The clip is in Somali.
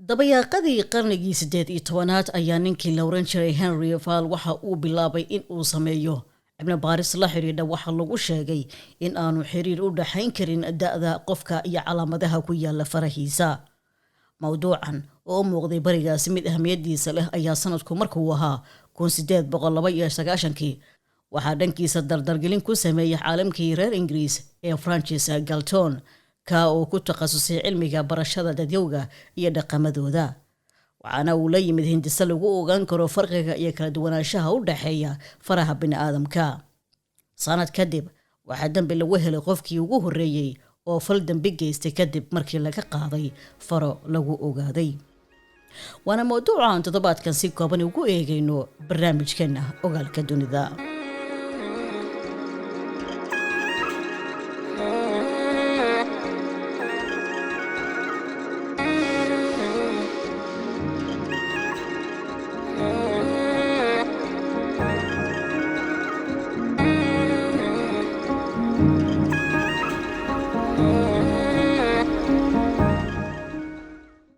dabayaaqadii qarnigii 18aad ayaa ninkii la oran jiray Henry Fall waxa uu bilaabay in uu sameeyo cilmi baaris la xiriirta waxa lagu sheegay in aanu xiriir u dhaxayn karin da'da qofka iyo calaamadaha ku yaala farahiisa. mawduucan oo muuqday barigaasi mid ahmiyadiisa leh ayaa sanadku markuu ahaa 1829 waxaa dhankiisa dardargelin ku sameeyay caalamkii reer Ingiriis ee Francis Galton ka oo ku takhasusay cilmiga barashada dadyowga iyo dhaqamadooda. waxaana uu la yimid hindise lagu ogaan karo farqiga iyo kala duwanaanshaha u dhaxeeya faraha bini'aadamka. sanad kadib waxaa dambi lagu helay qofkii ugu horeeyay oo fal dambi geystay kadib markii laga qaaday faro lagu ogaaday. waana mawduucan toddobaadkan si kooban ugu eegayno barnaamijkeena ogaalka dunida.